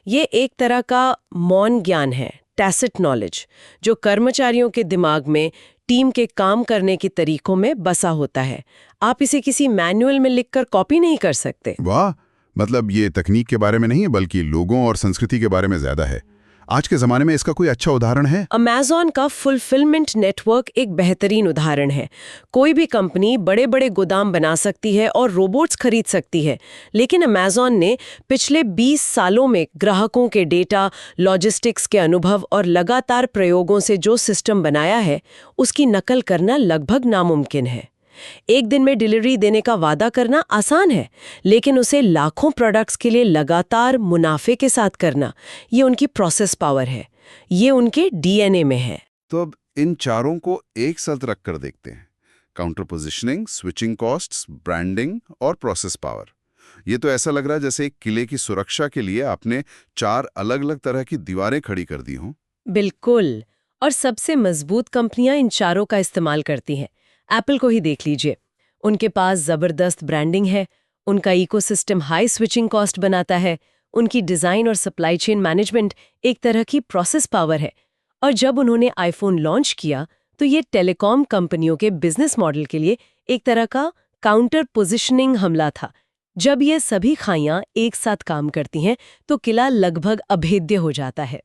ये एक तरह का मौन ज्ञान है, टैसिट नॉलेज, जो कर्मचारियों के दिमाग में टीम के काम करने के तरीकों में बसा होता है। आप इसे किसी मैनुअल में लिखकर कॉपी नहीं कर सकते। वाह, मतलब ये तकनीक के बारे में नहीं है, बल्कि लोगों और संस्कृति के बारे में ज्यादा है। आज के जमाने में इसका कोई अच्छा उदाहरण है? अमेज़न का फुलफिलमेंट नेटवर्क एक बेहतरीन उदाहरण है। कोई भी कंपनी बड़े बड़े गोदाम बना सकती है और रोबोट्स खरीद सकती है, लेकिन अमेज़न ने पिछले 20 सालों में ग्राहकों के डेटा, लॉजिस्टिक्स के अनुभव और लगातार प्रयोगों से जो सिस्टम बनाया है, उसकी नकल करना लगभग नामुमकिन है। एक दिन में डिलीवरी देने का वादा करना आसान है, लेकिन उसे लाखों प्रोडक्ट्स के लिए लगातार मुनाफे के साथ करना, ये उनकी प्रोसेस पावर है। ये उनके डीएनए में है। तो अब इन चारों को एक साथ रख कर देखते हैं। Counter positioning, switching costs, branding और प्रोसेस पावर। ये तो ऐसा लग रहा है जैसे एक किले की सुरक्षा के लिए आपने 4 अलग-अलग तरह की दीवारें खड़ी कर दी हों। बिल्कुल। और सबसे मजबूत कंपनियां इन चारों का इस्तेमाल करती हैं। एप्पल को ही देख लीजिए। उनके पास जबरदस्त ब्रांडिंग है, उनका इकोसिस्टम हाई स्विचिंग कॉस्ट बनाता है, उनकी डिजाइन और सप्लाई चेन मैनेजमेंट एक तरह की प्रोसेस पावर है। और जब उन्होंने आईफोन लॉन्च किया तो ये टेलीकॉम कंपनियों के बिजनेस मॉडल के लिए एक तरह का काउंटर पोजिशनिंग हमला था। जब ये सभी खाइयां एक साथ काम करती हैं तो किला लगभग अभेद्य हो जाता है।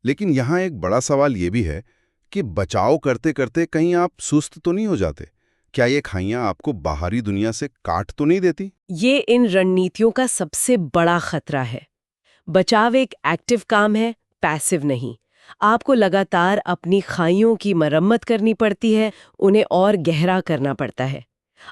लेकिन यहाँ एक बड़ा सवाल ये भी है कि बचाव करते करते कहीं आप सुस्त तो नहीं हो जाते? क्या ये खाइयां आपको बाहरी दुनिया से काट तो नहीं देती? ये इन रणनीतियों का सबसे बड़ा खतरा है। बचाव एक एक्टिव काम है, पैसिव नहीं। आपको लगातार अपनी खाइयों की मरम्मत करनी पड़ती है, उन्हें और गहरा करना पड़ता है।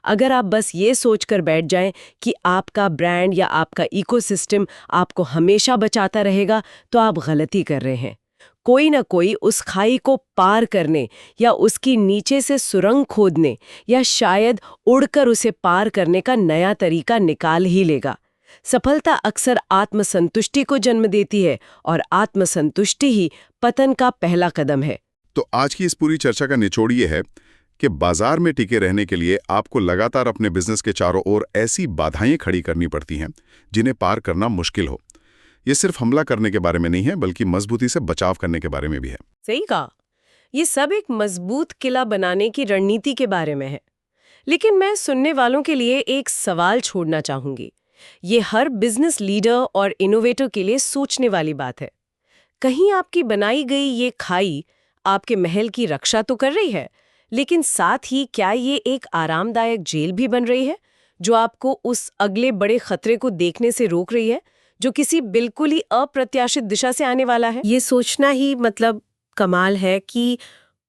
अगर आप बस ये सोचकर बैठ जाएं कि आपका ब्रांड या आपका इकोसिस्टम आपको हमेशा बचाता रहेगा, तो आप गलती कर रहे हैं। कोई ना कोई उस खाई को पार करने या उसकी नीचे से सुरंग खोदने या शायद उड़कर उसे पार करने का नया तरीका निकाल ही लेगा। सफलता अक्सर आत्मसंतुष्टि को जन्म देती है और आत्मसंतुष्टि ही पतन का पहला कदम है। तो आज की इस पूरी चर्चा का निचोड़ ये है कि बाजार में टिके रहने के लिए आपको लगातार अपने बिजनेस के चारों ओर ऐसी बाधाएं खड़ी करनी पड़ती हैं जिन्हें पार करना मुश्किल हो। ये सिर्फ हमला करने के बारे में नहीं है, बल्कि मजबूती से बचाव करने के बारे में भी है। सही कहा। ये सब एक मजबूत किला बनाने की रणनीति के बारे में है। लेकिन मैं सुनने वालों के लिए एक सवाल छोड़ना चाहूंगी। ये हर बिजनेस लीडर और इनोवेटर के लिए सोचने वाली बात है। कहीं आपकी बनाई गई ये खाई आपके महल की रक्षा तो कर रही है, लेकिन साथ ही क्या ये एक आरामदायक जेल भी बन रही है, जो आपको उस अगले बड़े खतरे को देखने से रोक रही है, जो किसी बिल्कुल ही अप्रत्याशित दिशा से आने वाला है? ये सोचना ही मतलब कमाल है कि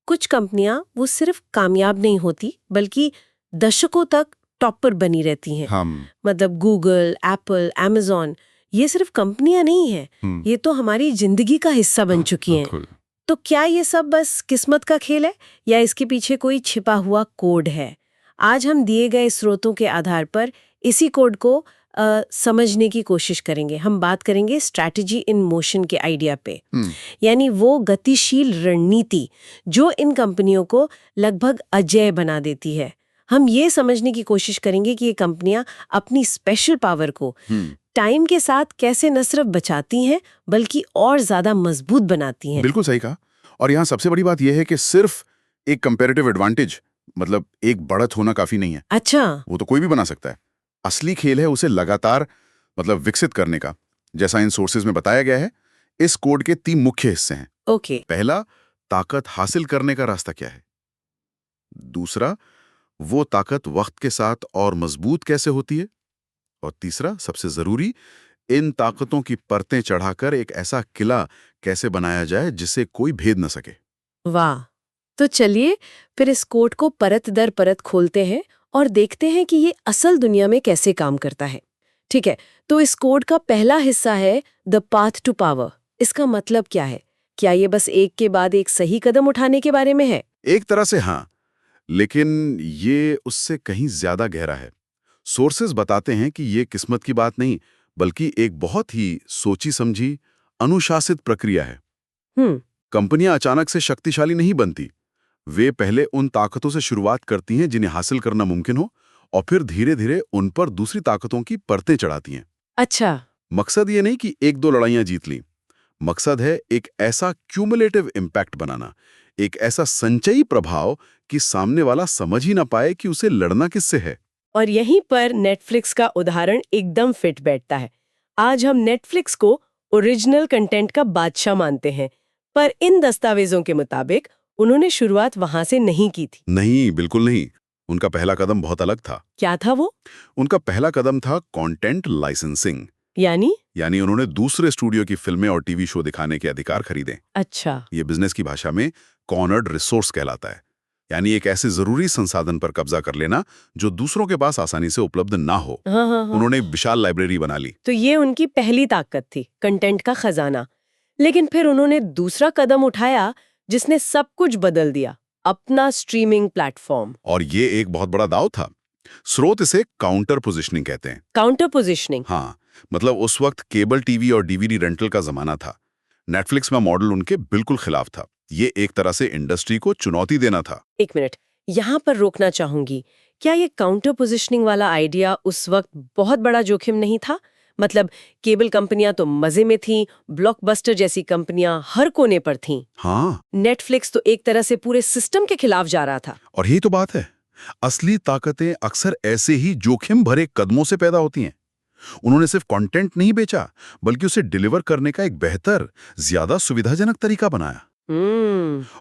कुछ कंपनियां वो सिर्फ कामयाब नहीं होती, बल्कि दशकों तक टॉप पर बनी रहती हैं। मतलब गूगल, एप्पल, अमेज़न, ये सिर्फ कंपनियां नहीं हैं, ये तो हमारी जिंदगी का हिस्सा बन चुकी हैं। तो क्या ये सब बस किस्मत का खेल है या इसके पीछे कोई छिपा हुआ कोड है? आज हम दिए गए स्रोतों के आधार पर इसी कोड को समझने की कोशिश करेंगे। हम बात करेंगे स्ट्रैटेजी इन मोशन के आइडिया पे, यानी वो गतिशील रणनीति जो इन कंपनियों को लगभग अजेय बना देती है। हम ये समझने की कोशिश करेंगे कि ये कंपनियां अपनी स्पेशल पावर को टाइम के साथ कैसे न सिर्फ बचाती हैं, बल्कि और ज्यादा मजबूत बनाती हैं। बिल्कुल सही कहा। और यहाँ सबसे बड़ी बात यह है कि सिर्फ एक कंपैरेटिव एडवांटेज, मतलब एक बढ़त होना काफी नहीं है। अच्छा, वो तो कोई भी बना सकता है। असली खेल है उसे लगातार विकसित करने का। जैसा इन सोर्सेज में बताया गया है, इस कोड के 3 मुख्य हिस्से हैं। ओके। पहला, ताकत हासिल करने का रास्ता क्या है। दूसरा, वो ताकत वक्त के साथ और मजबूत कैसे होती है। और तीसरा, सबसे जरूरी, इन ताकतों की परतें चढ़ाकर एक ऐसा किला कैसे बनाया जाए जिसे कोई भेद न सके। वाह! तो चलिए फिर इस कोड को परत दर परत खोलते हैं और देखते हैं कि ये असल दुनिया में कैसे काम करता है। ठीक है, तो इस कोड का पहला हिस्सा है द पाथ टू पावर। इसका मतलब क्या है? क्या ये बस एक के बाद एक सही कदम उठाने के बारे में है? एक तरह से हाँ, लेकिन ये उससे कहीं ज्यादा गहरा है। सोर्सेज बताते हैं कि ये किस्मत की बात नहीं, बल्कि एक बहुत ही सोची समझी, अनुशासित प्रक्रिया है। कंपनियां अचानक से शक्तिशाली नहीं बनती। वे पहले उन ताकतों से शुरुआत करती हैं जिन्हें हासिल करना मुमकिन हो, और फिर धीरे धीरे उन पर दूसरी ताकतों की परतें चढ़ाती हैं। अच्छा। मकसद ये नहीं कि 1-2 लड़ाइयां जीत ली। मकसद है एक ऐसा क्यूमुलेटिव इम्पैक्ट बनाना, एक ऐसा संचयी प्रभाव कि सामने वाला समझ ही ना पाए कि उसे लड़ना किससे है। और यहीं पर नेटफ्लिक्स का उदाहरण एकदम फिट बैठता है। आज हम नेटफ्लिक्स को ओरिजिनल कंटेंट का बादशाह मानते हैं, पर इन दस्तावेजों के मुताबिक उन्होंने शुरुआत वहां से नहीं की थी। नहीं, बिल्कुल नहीं। उनका पहला कदम बहुत अलग था। क्या था वो? उनका पहला कदम था कंटेंट लाइसेंसिंग। यानी उन्होंने दूसरे स्टूडियो की फिल्में और टीवी शो दिखाने के अधिकार खरीदे। अच्छा। ये बिजनेस की भाषा में कॉर्नर्ड रिसोर्स कहलाता है, यानी एक ऐसे जरूरी संसाधन पर कब्जा कर लेना जो दूसरों के पास आसानी से उपलब्ध ना हो। हाँ। उन्होंने एक विशाल लाइब्रेरी बना ली। तो ये उनकी पहली ताकत थी, कंटेंट का खजाना। लेकिन फिर उन्होंने दूसरा कदम उठाया जिसने सब कुछ बदल दिया, अपना स्ट्रीमिंग प्लेटफॉर्म। और ये एक बहुत बड़ा दाव था। स्रोत इसे काउंटर पोजिशनिंग कहते हैं। Counter positioning? हाँ, मतलब उस वक्त केबल टीवी और डीवीडी रेंटल का जमाना था। नेटफ्लिक्स में मॉडल उनके बिल्कुल खिलाफ था। ये एक तरह से इंडस्ट्री को चुनौती देना था। एक मिनट, यहाँ पर रोकना चाहूंगी। क्या ये काउंटर पोजिशनिंग वाला आइडिया उस वक्त बहुत बड़ा जोखिम नहीं था? मतलब केबल कंपनियां तो मजे में थीं, ब्लॉकबस्टर जैसी कंपनियां हर कोने पर थीं। हाँ, नेटफ्लिक्स तो एक तरह से पूरे सिस्टम के खिलाफ जा रहा था। और यही तो बात है, असली ताकतें अक्सर ऐसे ही जोखिम भरे कदमों से पैदा होती हैं। उन्होंने सिर्फ कंटेंट नहीं बेचा, बल्कि उसे डिलीवर करने का एक बेहतर, ज्यादा सुविधाजनक तरीका बनाया।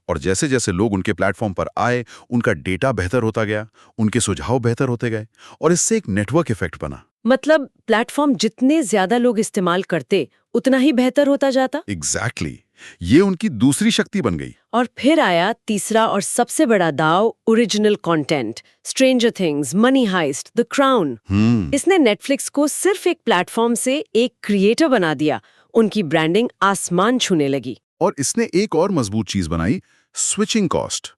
और जैसे जैसे लोग उनके प्लेटफॉर्म पर आए, उनका डेटा बेहतर होता गया, उनके सुझाव बेहतर होते गए, और इससे एक नेटवर्क इफेक्ट बना। मतलब प्लेटफॉर्म जितने ज्यादा लोग इस्तेमाल करते, उतना ही बेहतर होता जाता। एग्जैक्टली। ये उनकी दूसरी शक्ति बन गई। और फिर आया तीसरा और सबसे बड़ा दाव, original content. Stranger things, money heist, the crown. इसने नेटफ्लिक्स को सिर्फ एक प्लेटफॉर्म से एक क्रिएटर बना दिया। उनकी ब्रांडिंग आसमान छूने लगी। और इसने एक और मजबूत चीज बनाई, स्विचिंग कॉस्ट।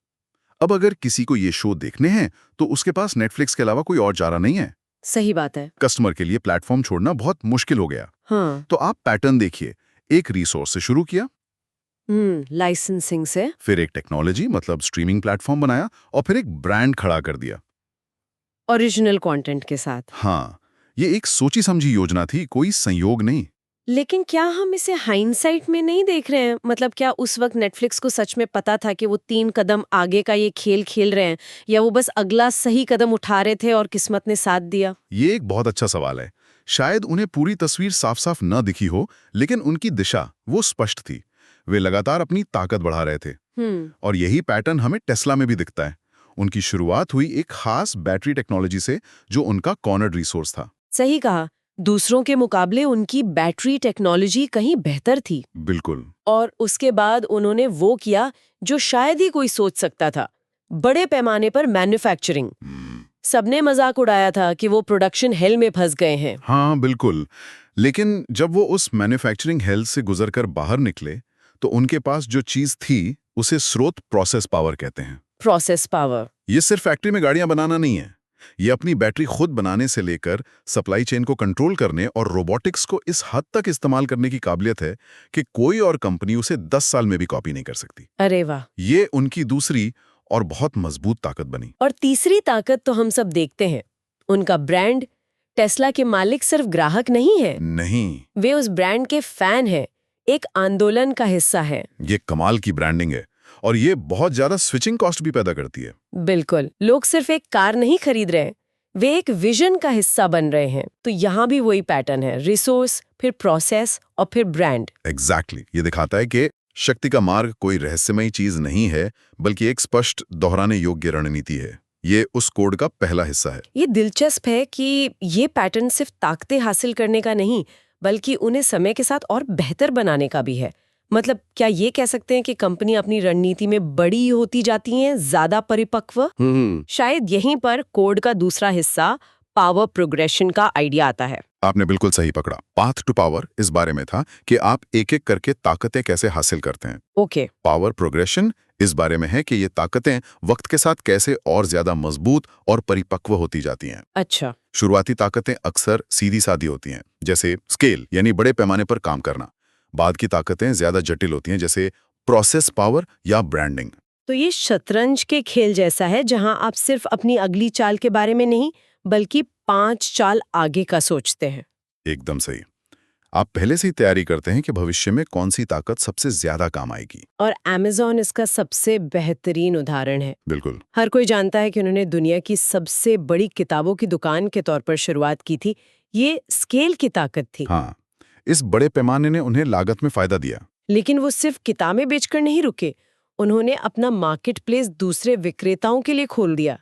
अब अगर किसी को ये शो देखने हैं तो उसके पास नेटफ्लिक्स के अलावा कोई और चारा नहीं है। सही बात है। कस्टमर के लिए प्लेटफॉर्म छोड़ना बहुत मुश्किल हो गया। हाँ। तो आप पैटर्न देखिए, एक रिसोर्स से शुरू किया, लाइसेंसिंग से, फिर एक टेक्नोलॉजी मतलब स्ट्रीमिंग प्लेटफॉर्म बनाया, और फिर एक ब्रांड खड़ा कर दिया ओरिजिनल कंटेंट के साथ। हाँ, ये एक सोची समझी योजना थी, कोई संयोग नहीं। लेकिन क्या हम इसे हाइंडसाइट में नहीं देख रहे हैं? मतलब क्या उस वक्त नेटफ्लिक्स को सच में पता था कि वो 3 कदम आगे का ये खेल खेल रहे हैं, या वो बस अगला सही कदम उठा रहे थे और किस्मत ने साथ दिया? ये एक बहुत अच्छा सवाल है। शायद उन्हें पूरी तस्वीर साफ साफ न दिखी हो, लेकिन उनकी दिशा वो स्पष्ट थी। वे लगातार अपनी ताकत बढ़ा रहे थे। और यही पैटर्न हमें टेस्ला में भी दिखता है। उनकी शुरुआत हुई एक खास बैटरी टेक्नोलॉजी से, जो उनका कॉर्नर्ड रिसोर्स था। सही कहा, दूसरों के मुकाबले उनकी बैटरी टेक्नोलॉजी कहीं बेहतर थी। बिल्कुल। और उसके बाद उन्होंने वो किया जो शायद ही कोई सोच सकता था, बड़े पैमाने पर मैन्युफैक्चरिंग। सबने मजाक उड़ाया था कि वो प्रोडक्शन हेल में फंस गए हैं। हाँ बिल्कुल, लेकिन जब वो उस मैन्युफैक्चरिंग हेल से गुजरकर बाहर निकले तो उनके पास जो चीज थी उसे स्रोत प्रोसेस पावर कहते हैं। Process power. ये सिर्फ फैक्ट्री में गाड़ियां बनाना नहीं है, ये अपनी बैटरी खुद बनाने से लेकर सप्लाई चेन को कंट्रोल करने और रोबोटिक्स को इस हद तक इस्तेमाल करने की काबिलियत है कि कोई और कंपनी उसे 10 साल में भी कॉपी नहीं कर सकती। अरे वाह। ये उनकी दूसरी और बहुत मजबूत ताकत बनी। और तीसरी ताकत तो हम सब देखते हैं, उनका ब्रांड। टेस्ला के मालिक सिर्फ ग्राहक नहीं है, नहीं, वे उस ब्रांड के फैन हैं, एक आंदोलन का हिस्सा है। ये कमाल की ब्रांडिंग है, और ये बहुत ज्यादा स्विचिंग कॉस्ट भी पैदा करती है। बिल्कुल, लोग सिर्फ एक कार नहीं खरीद रहे हैं, वे एक विजन का हिस्सा बन रहे हैं। तो यहाँ भी वही पैटर्न है, रिसोर्स, फिर प्रोसेस और फिर ब्रांड। एग्जैक्टली। ये दिखाता है कि शक्ति का मार्ग कोई रहस्यमयी चीज नहीं है, बल्कि एक स्पष्ट दोहराने योग्य रणनीति है। ये उस कोड का पहला हिस्सा है। ये दिलचस्प है कि ये पैटर्न सिर्फ ताकतें हासिल करने का नहीं, बल्कि उन्हें समय के साथ और बेहतर बनाने का भी है। मतलब क्या ये कह सकते हैं कि कंपनी अपनी रणनीति में बड़ी होती जाती हैं, ज्यादा परिपक्व? शायद यहीं पर कोड का दूसरा हिस्सा, पावर प्रोग्रेशन का आइडिया आता है। आपने बिल्कुल सही पकड़ा। पाथ टू पावर इस बारे में था कि आप एक एक करके ताकतें कैसे हासिल करते हैं। ओके। पावर प्रोग्रेशन इस बारे में है कि ये ताकतें वक्त के साथ कैसे और ज्यादा मजबूत और परिपक्व होती जाती हैं। अच्छा। शुरुआती ताकतें अक्सर सीधी सादी होती हैं, जैसे स्केल यानी बड़े पैमाने पर काम करना। बाद की ताकतें ज्यादा जटिल होती हैं, जैसे प्रोसेस पावर या ब्रांडिंग। तो ये शतरंज के खेल जैसा है, जहां आप सिर्फ अपनी अगली चाल के बारे में नहीं, बल्कि 5 चाल आगे का सोचते हैं। एकदम सही। आप पहले से ही तैयारी करते हैं कि भविष्य में कौन सी ताकत सबसे ज्यादा काम आएगी। और Amazon इसका सबसे बेहतरीन उदाहरण है। बिल्कुल। हर कोई जानता है कि उन्होंने दुनिया की सबसे बड़ी किताबों की दुकान के तौर पर शुरुआत की थी। ये स्केल की ताकत थी। हाँ, इस बड़े पैमाने ने उन्हें लागत में फायदा दिया। लेकिन वो सिर्फ किताबें बेचकर नहीं रुके, उन्होंने अपना मार्केट प्लेस दूसरे विक्रेताओं के लिए खोल दिया।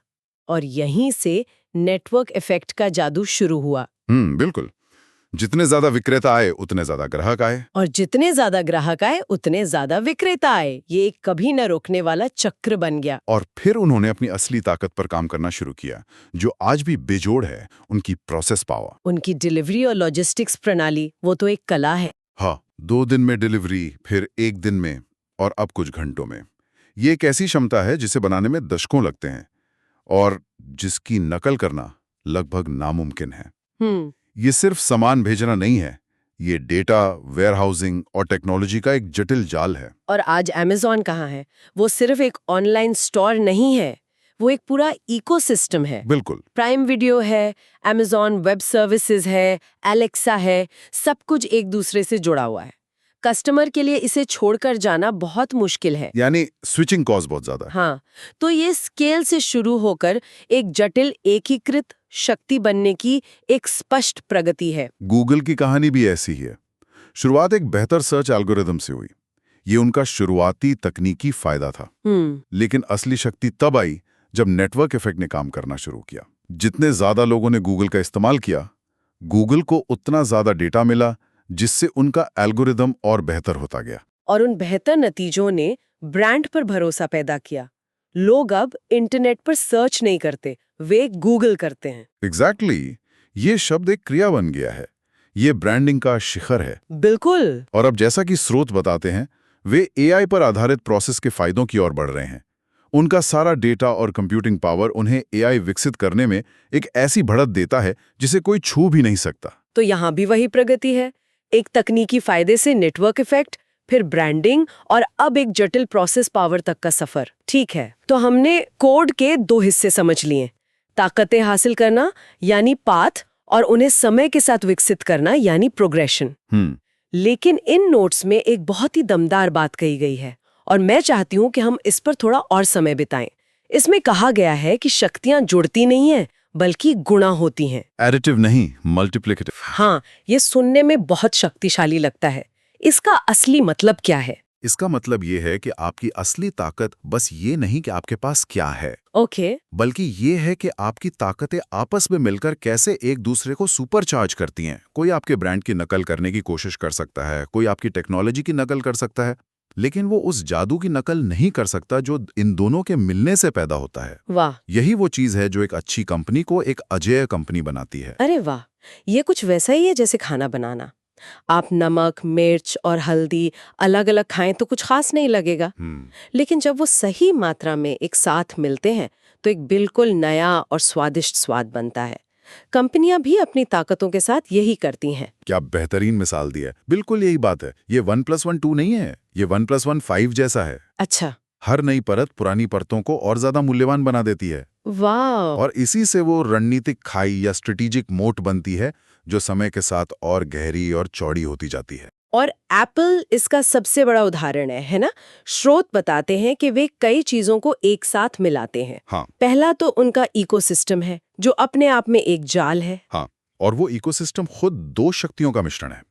और यहीं से नेटवर्क इफेक्ट का जादू शुरू हुआ। बिल्कुल। जितने ज्यादा विक्रेता आए उतने ज्यादा ग्राहक आए, और जितने ज्यादा ग्राहक आए उतने ज्यादा विक्रेता आए। ये एक कभी न रोकने वाला चक्र बन गया। और फिर उन्होंने अपनी असली ताकत पर काम करना शुरू किया, जो आज भी बेजोड़ है, उनकी प्रोसेस पावर। उनकी डिलीवरी और लॉजिस्टिक्स प्रणाली, वो तो एक कला है। हाँ, 2 दिन में डिलीवरी, फिर 1 दिन में, और अब कुछ घंटों में। ये एक ऐसी क्षमता है जिसे बनाने में दशकों लगते हैं और जिसकी नकल करना लगभग नामुमकिन है। ये सिर्फ सामान भेजना नहीं है, ये डेटा, वेयरहाउसिंग और टेक्नोलॉजी का एक जटिल जाल है। और आज Amazon कहाँ है? वो सिर्फ एक ऑनलाइन स्टोर नहीं है, वो एक पूरा इकोसिस्टम है। बिल्कुल। प्राइम वीडियो है, Amazon वेब सर्विसेज है, एलेक्सा है, सब कुछ एक दूसरे से जुड़ा हुआ है। कस्टमर के लिए इसे छोड़कर जाना बहुत मुश्किल है। यानी स्विचिंग कॉस्ट बहुत ज्यादा है। हाँ, तो ये स्केल से शुरू होकर एक जटिल एकीकृत शक्ति बनने की एक स्पष्ट प्रगति है। गूगल की कहानी भी ऐसी ही है। शुरुआत एक बेहतर सर्च एल्गोरिदम से हुई। ये उनका शुरुआती तकनीकी फायदा था। लेकिन असली शक्ति तब आई जब नेटवर्क इफेक्ट ने काम करना शुरू किया। जितने ज्यादा लोगों ने गूगल का इस्तेमाल किया, गूगल को उतना ज्यादा डेटा मिला, जिससे उनका एल्गोरिदम और बेहतर होता गया। और उन बेहतर नतीजों ने ब्रांड पर भरोसा पैदा किया। लोग अब इंटरनेट पर सर्च नहीं करते, वे गूगल करते हैं। एग्जैक्टली ये शब्द एक क्रिया बन गया है। ये ब्रांडिंग का शिखर है। बिल्कुल। और अब जैसा कि स्रोत बताते हैं, वे एआई पर आधारित प्रोसेस के फायदों की ओर बढ़ रहे हैं। उनका सारा डेटा और कंप्यूटिंग पावर उन्हें एआई विकसित करने में एक ऐसी बढ़त देता है जिसे कोई छू भी नहीं सकता। तो यहाँ भी वही प्रगति है, एक तकनीकी फायदे से नेटवर्क इफेक्ट, फिर ब्रांडिंग और अब एक जटिल प्रोसेस पावर तक का सफर। ठीक है, तो हमने कोड के 2 हिस्से समझ लिए, ताकतें हासिल करना यानी पाथ और उन्हें समय के साथ विकसित करना यानी प्रोग्रेशन। लेकिन इन नोट्स में एक बहुत ही दमदार बात कही गई है और मैं चाहती हूँ कि हम इस पर थोड़ा और समय बिताएं। इसमें कहा गया है कि शक्तियां जुड़ती नहीं हैं बल्कि गुणा होती हैं। एडिटिव नहीं, मल्टीप्लिकेटिव। हाँ, ये सुनने में बहुत शक्तिशाली लगता है। इसका असली मतलब क्या है? इसका मतलब ये है कि आपकी असली ताकत बस ये नहीं कि आपके पास क्या है, ओके। बल्कि ये है कि आपकी ताकतें आपस में मिलकर कैसे एक दूसरे को सुपरचार्ज करती हैं। कोई आपके ब्रांड की नकल करने की कोशिश कर सकता है, कोई आपकी टेक्नोलॉजी की नकल कर सकता है, लेकिन वो उस जादू की नकल नहीं कर सकता जो इन दोनों के मिलने से पैदा होता है। वाह, यही वो चीज है जो एक अच्छी कंपनी को एक अजेय कंपनी बनाती है। अरे वाह, ये कुछ वैसा ही है जैसे खाना बनाना। आप नमक, मिर्च और हल्दी अलग अलग खाएं तो कुछ खास नहीं लगेगा, लेकिन जब वो सही मात्रा में एक साथ मिलते हैं तो एक बिल्कुल नया और स्वादिष्ट स्वाद बनता है। कंपनियां भी अपनी ताकतों के साथ यही करती हैं। क्या बेहतरीन मिसाल दी है। बिल्कुल यही बात है। ये 1+1 2 नहीं है, ये 1+1 5 जैसा है। अच्छा। हर नई परत पुरानी परतों को और ज्यादा मूल्यवान बना देती है। वाह। और इसी से वो रणनीतिक खाई या स्ट्रेटेजिक मोट बनती है जो समय के साथ और गहरी और चौड़ी होती जाती है। और एप्पल इसका सबसे बड़ा उदाहरण है ना? स्रोत बताते हैं कि वे कई चीजों को एक साथ मिलाते हैं। हाँ। पहला तो उनका इकोसिस्टम है जो अपने आप में एक जाल है। हाँ, और वो इकोसिस्टम खुद 2 शक्तियों का मिश्रण है।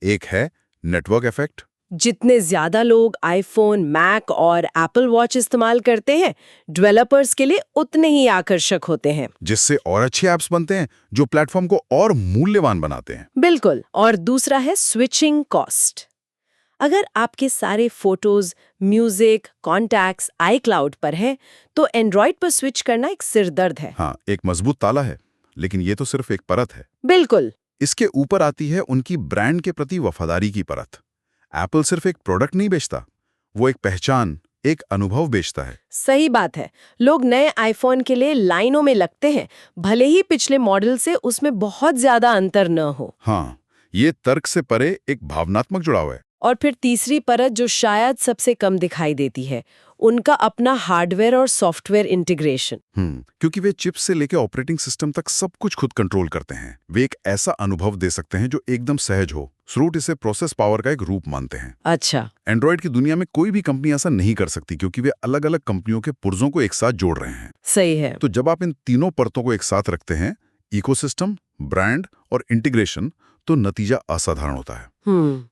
एक है नेटवर्क इफेक्ट। जितने ज्यादा लोग आईफोन, मैक और एप्पल वॉच इस्तेमाल करते हैं, डेवलपर्स के लिए उतने ही आकर्षक होते हैं, जिससे और अच्छे ऐप्स बनते हैं जो प्लेटफॉर्म को और मूल्यवान बनाते हैं। बिल्कुल। और दूसरा है स्विचिंग कॉस्ट। अगर आपके सारे फोटोज, म्यूजिक, कॉन्टैक्ट्स iCloud पर हैं, तो एंड्रॉइड पर स्विच करना एक सिरदर्द है। हाँ, एक मजबूत ताला है, लेकिन ये तो सिर्फ एक परत है। बिल्कुल। इसके ऊपर आती है उनकी ब्रांड के प्रति वफादारी की परत। एप्पल सिर्फ एक प्रोडक्ट नहीं बेचता, वो एक पहचान, एक अनुभव बेचता है। सही बात है। लोग नए आईफोन के लिए लाइनों में लगते हैं, भले ही पिछले मॉडल से उसमें बहुत ज्यादा अंतर न हो। हाँ, ये तर्क से परे एक भावनात्मक जुड़ाव है। और फिर तीसरी परत जो शायद सबसे कम दिखाई देती है, उनका अपना हार्डवेयर और सॉफ्टवेयर इंटीग्रेशन। क्योंकि वे चिप से लेकर ऑपरेटिंग सिस्टम तक सब कुछ खुद कंट्रोल करते हैं। वे एक ऐसा अनुभव दे सकते हैं जो एकदम सहज हो। स्रोत इसे प्रोसेस पावर का एक रूप मानते हैं। अच्छा। एंड्रॉइड की दुनिया में कोई भी कंपनी ऐसा नहीं कर सकती, क्योंकि वे अलग अलग कंपनियों के पुर्जों को एक साथ जोड़ रहे हैं। सही है। तो जब आप इन तीनों परतों को एक साथ रखते हैं, इकोसिस्टम, ब्रांड और इंटीग्रेशन, तो नतीजा असाधारण होता है।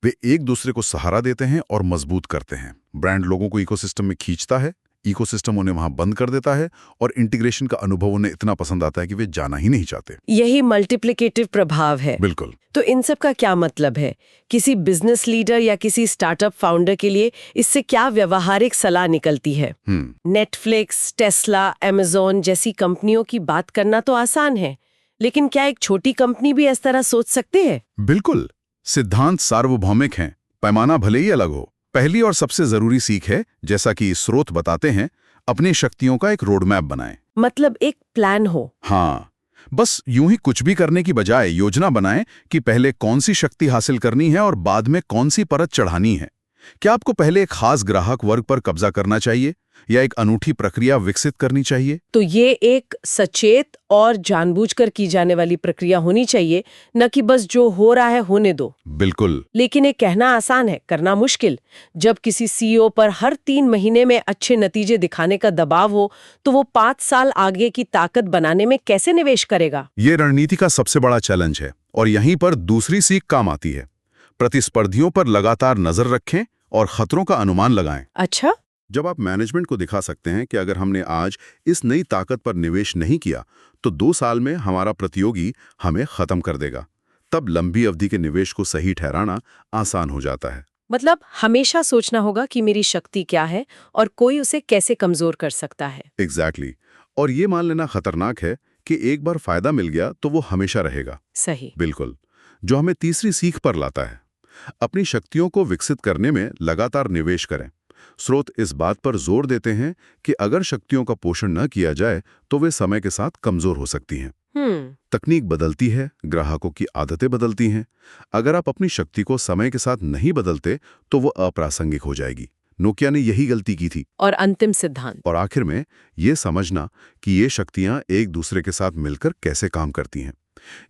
वे एक दूसरे को सहारा देते हैं और मजबूत करते हैं। ब्रांड लोगों को इकोसिस्टम में खींचता है, इकोसिस्टम उन्हें वहां बंद कर देता है, और इंटीग्रेशन का अनुभव उन्हें इतना पसंद आता है कि वे जाना ही नहीं चाहते। यही मल्टीप्लिकेटिव प्रभाव है। बिल्कुल। तो इन सब का क्या मतलब है? किसी बिजनेस लीडर या किसी स्टार्टअप फाउंडर के लिए इससे क्या व्यवहारिक सलाह निकलती है? नेटफ्लिक्स, टेस्ला, अमेज़न जैसी कंपनियों की बात करना तो आसान है, लेकिन क्या एक छोटी कंपनी भी इस तरह सोच सकते हैं? बिल्कुल। सिद्धांत सार्वभौमिक हैं, पैमाना भले ही अलग हो। पहली और सबसे जरूरी सीख है, जैसा कि स्रोत बताते हैं, अपनी शक्तियों का एक रोडमैप बनाएं। मतलब एक प्लान हो। हाँ, बस यूं ही कुछ भी करने की बजाय योजना बनाएं कि पहले कौन सी शक्ति हासिल करनी है और बाद में कौन सी परत चढ़ानी है। क्या आपको पहले एक खास ग्राहक वर्ग पर कब्जा करना चाहिए या एक अनूठी प्रक्रिया विकसित करनी चाहिए? तो ये एक सचेत और जानबूझकर की जाने वाली प्रक्रिया होनी चाहिए, न कि बस जो हो रहा है होने दो। बिल्कुल। लेकिन ये कहना आसान है, करना मुश्किल। जब किसी सीईओ पर हर 3 महीने में अच्छे नतीजे दिखाने का दबाव हो, तो वो 5 साल आगे की ताकत बनाने में कैसे निवेश करेगा? ये रणनीति का सबसे बड़ा चैलेंज है, और यहीं पर दूसरी सीख काम आती है। प्रतिस्पर्धियों पर लगातार नजर रखें और खतरों का अनुमान लगाएं। अच्छा। जब आप मैनेजमेंट को दिखा सकते हैं कि अगर हमने आज इस नई ताकत पर निवेश नहीं किया, तो 2 साल में हमारा प्रतियोगी हमें खत्म कर देगा, तब लंबी अवधि के निवेश को सही ठहराना आसान हो जाता है। मतलब हमेशा सोचना होगा कि मेरी शक्ति क्या है और कोई उसे कैसे कमजोर कर सकता है। एग्जैक्टली। और ये मान लेना खतरनाक है कि एक बार फायदा मिल गया तो वो हमेशा रहेगा। सही। बिल्कुल। जो हमें तीसरी सीख पर लाता है, अपनी शक्तियों को विकसित करने में लगातार निवेश करें। स्रोत इस बात पर जोर देते हैं कि अगर शक्तियों का पोषण न किया जाए तो वे समय के साथ कमजोर हो सकती हैं। तकनीक बदलती है, ग्राहकों की आदतें बदलती हैं। अगर आप अपनी शक्ति को समय के साथ नहीं बदलते तो वो अप्रासंगिक हो जाएगी। नोकिया ने यही गलती की थी। और अंतिम सिद्धांत। और आखिर में ये समझना कि ये शक्तियां एक दूसरे के साथ मिलकर कैसे काम करती हैं।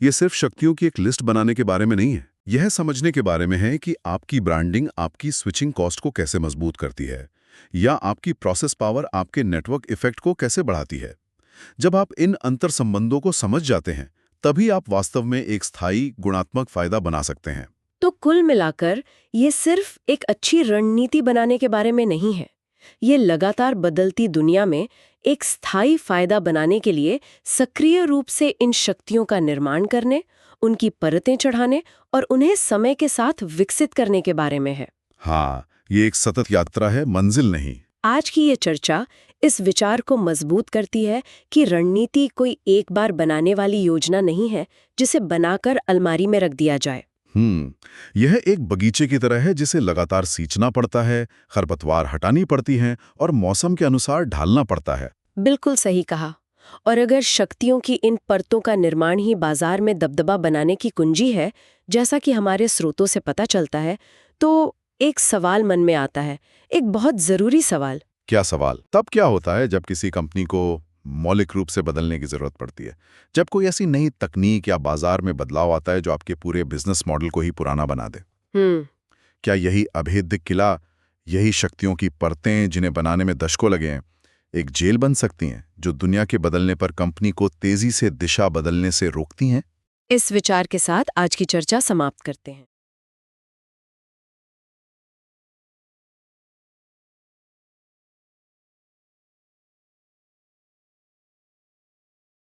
ये सिर्फ शक्तियों की एक लिस्ट बनाने के बारे में नहीं है, यह समझने के बारे में है कि आपकी ब्रांडिंग आपकी स्विचिंग कॉस्ट को कैसे मजबूत करती है, या आपकी प्रोसेस पावर आपके नेटवर्क इफेक्ट को कैसे बढ़ाती है। जब आप इन अंतर संबंधों को समझ जाते हैं, तभी आप वास्तव में एक स्थायी गुणात्मक फायदा बना सकते हैं। तो कुल मिलाकर ये सिर्फ एक अच्छी रणनीति बनाने के बारे में नहीं है। ये लगातार बदलती दुनिया में एक स्थायी फायदा बनाने के लिए सक्रिय रूप से इन शक्तियों का निर्माण करने, उनकी परतें चढ़ाने और उन्हें समय के साथ विकसित करने के बारे में है। हाँ, ये एक सतत यात्रा है, मंजिल नहीं। आज की ये चर्चा इस विचार को मजबूत करती है कि रणनीति कोई एक बार बनाने वाली योजना नहीं है जिसे बनाकर अलमारी में रख दिया जाए। यह एक बगीचे की तरह है जिसे लगातार सींचना पड़ता है, खरपतवार हटानी पड़ती हैं और मौसम के अनुसार ढालना पड़ता है। बिल्कुल सही कहा। और अगर शक्तियों की इन परतों का निर्माण ही बाजार में दबदबा बनाने की कुंजी है, जैसा कि हमारे स्रोतों से पता चलता है, तो एक सवाल मन में आता है, एक बहुत जरूरी सवाल। क्या सवाल? तब क्या होता है जब किसी कंपनी को मौलिक रूप से बदलने की जरूरत पड़ती है, जब कोई ऐसी नई तकनीक या बाजार में बदलाव आता है जो आपके पूरे बिजनेस मॉडल को ही पुराना बना दे? क्या यही अभेद्य किला, यही शक्तियों की परतें जिन्हें बनाने में दशकों लगे हैं, एक जेल बन सकती हैं जो दुनिया के बदलने पर कंपनी को तेजी से दिशा बदलने से रोकती हैं? इस विचार के साथ आज की चर्चा समाप्त करते हैं।